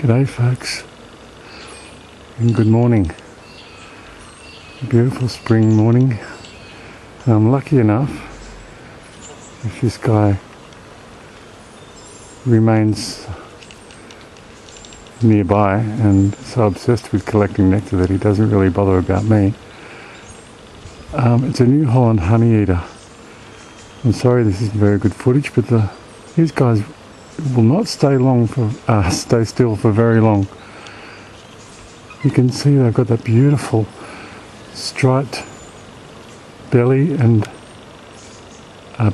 G'day folks, and good morning. Beautiful spring morning. I'm lucky enough, if this guy remains nearby and so obsessed with collecting nectar that he doesn't really bother about me. It's a new Holland Honey Eater. I'm sorry this isn't very good footage, but these guys will not stay still for very long. You can see they've got that beautiful striped belly and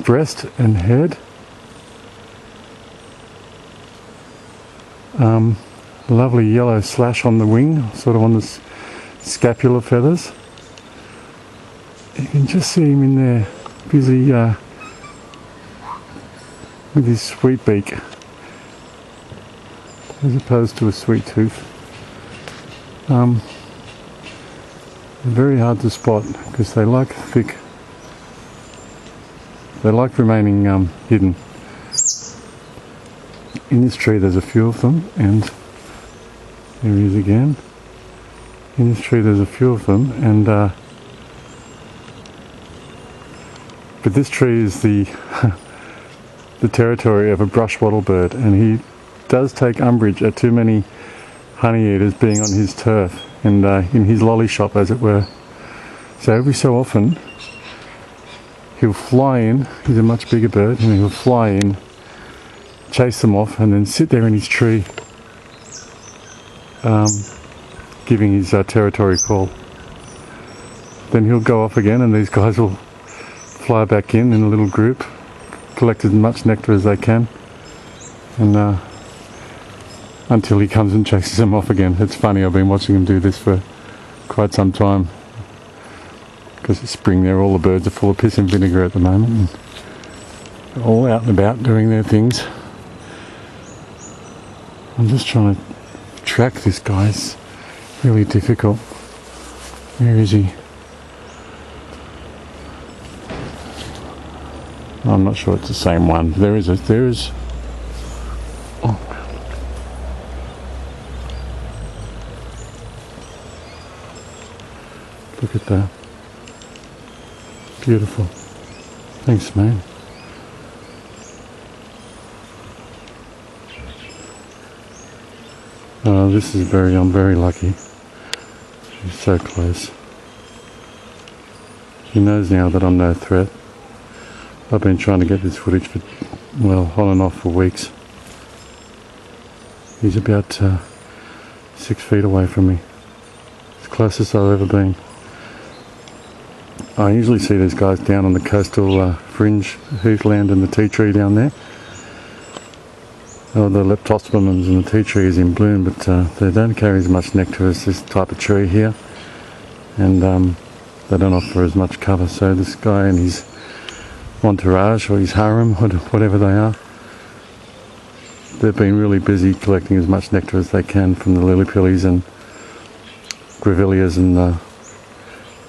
breast and head. Lovely yellow slash on the wing, sort of on the scapular feathers. You can just see him in there, busy with his sweet beak, as opposed to a sweet tooth. Very hard to spot because they like remaining hidden. In this tree there's a few of them, and there he is again. In this tree there's a few of them, and but this tree is the the territory of a brush wattle bird, and he does take umbrage at too many honey eaters being on his turf and in his lolly shop, as it were. So every so often he'll fly in. He's a much bigger bird, and he'll fly in, chase them off, and then sit there in his tree giving his territory call. Then he'll go off again, and these guys will fly back in a little group, collect as much nectar as they can, and until he comes and chases them off again. It's funny, I've been watching him do this for quite some time, because it's spring there, all the birds are full of piss and vinegar at the moment, and they're all out and about doing their things. I'm just trying to track this guy. It's really difficult. Where is he? I'm not sure it's the same one. There is. Oh. Look at that. Beautiful. Thanks, man. This is I'm very lucky. She's so close. He knows now that I'm no threat. I've been trying to get this footage for, well, on and off for weeks. He's about 6 feet away from me. As close as I've ever been. I usually see these guys down on the coastal fringe, heathland and the tea tree down there. Oh, the leptospermums and the tea tree is in bloom, but they don't carry as much nectar as this type of tree here, and they don't offer as much cover. So this guy and his entourage, or his harem, whatever they are, they've been really busy collecting as much nectar as they can from the lily-pillies and grevilleas and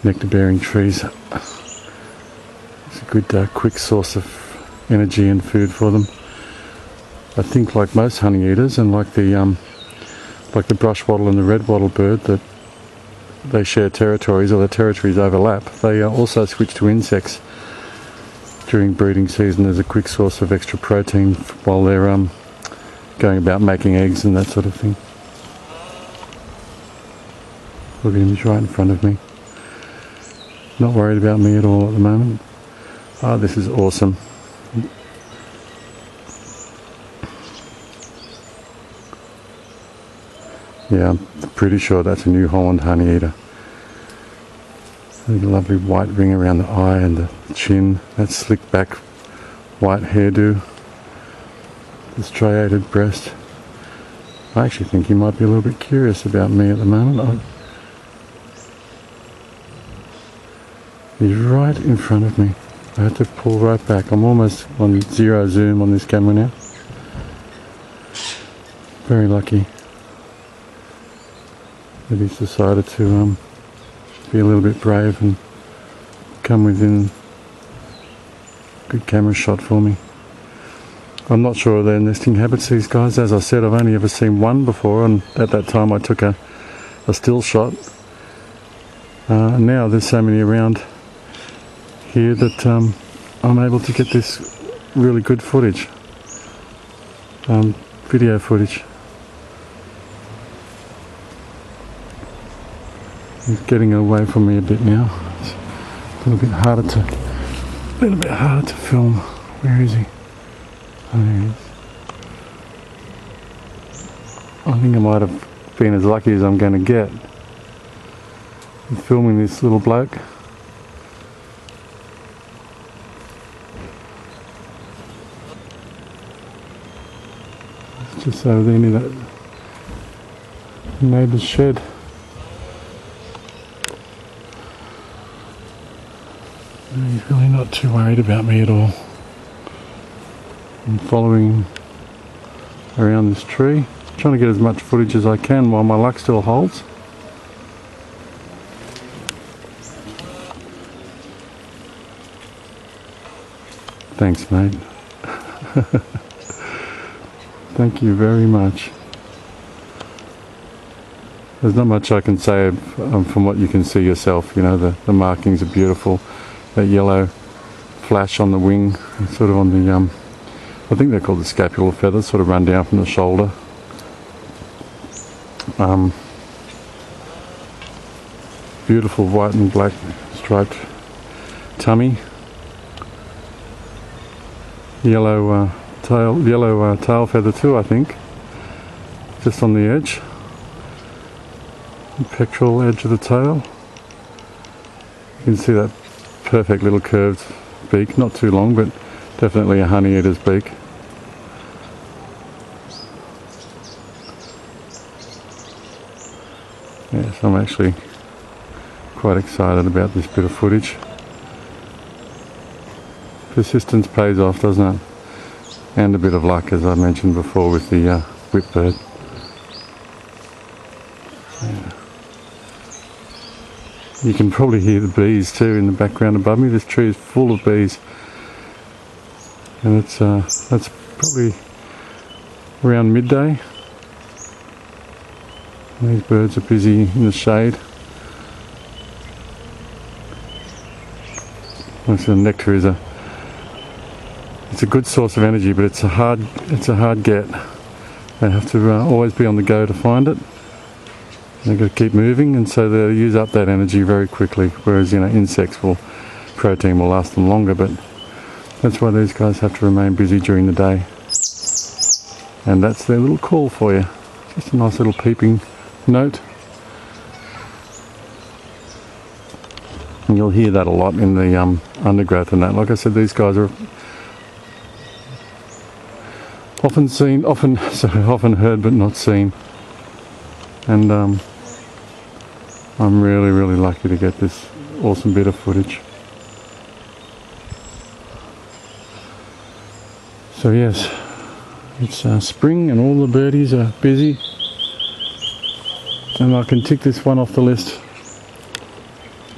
nectar-bearing trees. It's a good quick source of energy and food for them. I think, like most honey eaters, and like the brush wattle and the red wattle bird, that they share territories, or the territories overlap. They also switch to insects during breeding season as a quick source of extra protein while they're going about making eggs and that sort of thing. Look at him, he's right in front of me. Not worried about me at all at the moment. Oh, this is awesome. Yeah, I'm pretty sure that's a new Holland Honey Eater. A lovely white ring around the eye and the chin, that slick back white hairdo, the striated breast. I actually think he might be a little bit curious about me at the moment. He's right in front of me. I have to pull right back. I'm almost on zero zoom on this camera now. Very lucky that he's decided to be a little bit brave and come within a good camera shot for me. I'm not sure of their nesting habits, these guys. As I said, I've only ever seen one before, and at that time I took a still shot. Now there's so many around here that I'm able to get this really good footage, video footage. He's getting away from me a bit now. It's a little bit harder to film. Where is he? Oh, there he is. I think I might have been as lucky as I'm going to get with filming this little bloke. It's just over there near that neighbour's shed. He's really not too worried about me at all. I'm following around this tree, trying to get as much footage as I can while my luck still holds. Thanks, mate. Thank you very much. There's not much I can say from what you can see yourself. You know, the markings are beautiful. That yellow flash on the wing, sort of on the, I think they're called the scapular feathers, sort of run down from the shoulder. Beautiful white and black striped tummy. Yellow tail feather too, I think, just on the edge. The pectoral edge of the tail. You can see that perfect little curved beak, not too long, but definitely a honey eater's beak. Yes, I'm actually quite excited about this bit of footage. Persistence pays off, doesn't it? And a bit of luck, as I mentioned before, with the whipbird. Yeah. You can probably hear the bees too in the background above me. This tree is full of bees, and that's probably around midday. These birds are busy in the shade. The nectar is it's a good source of energy, but it's a hard get. They have to always be on the go to find it. They've got to keep moving, and so they use up that energy very quickly, whereas, you know, insects protein will last them longer, but that's why these guys have to remain busy during the day. And that's their little call for you. Just a nice little peeping note. And you'll hear that a lot in the undergrowth and that. Like I said, these guys are often heard but not seen. And I'm really, really lucky to get this awesome bit of footage. So yes, it's spring and all the birdies are busy. And I can tick this one off the list.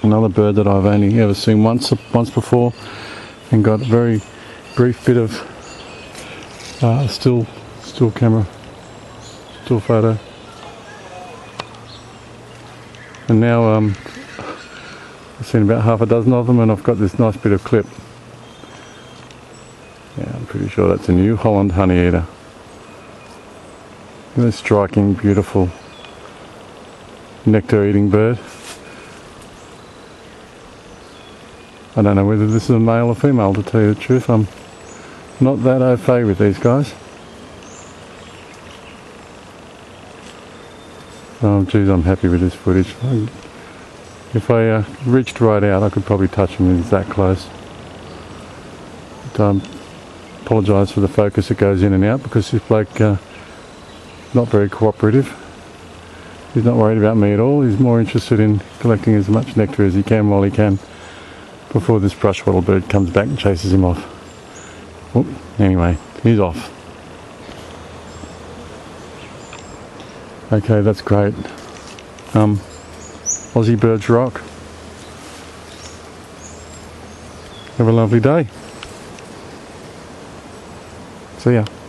Another bird that I've only ever seen once before, and got a very brief bit of still photo. And now I've seen about half a dozen of them, and I've got this nice bit of clip. Yeah, I'm pretty sure that's a new Holland Honey Eater. A striking, beautiful nectar eating bird. I don't know whether this is a male or female, to tell you the truth. I'm not that au fait with these guys. Oh geez, I'm happy with this footage. If I reached right out, I could probably touch him. He's that close. But apologise for the focus that goes in and out, because this bloke not very cooperative. He's not worried about me at all. He's more interested in collecting as much nectar as he can while he can, before this brush wattle bird comes back and chases him off. Oop, anyway, he's off. Okay, that's great. Aussie birds rock. Have a lovely day. See ya.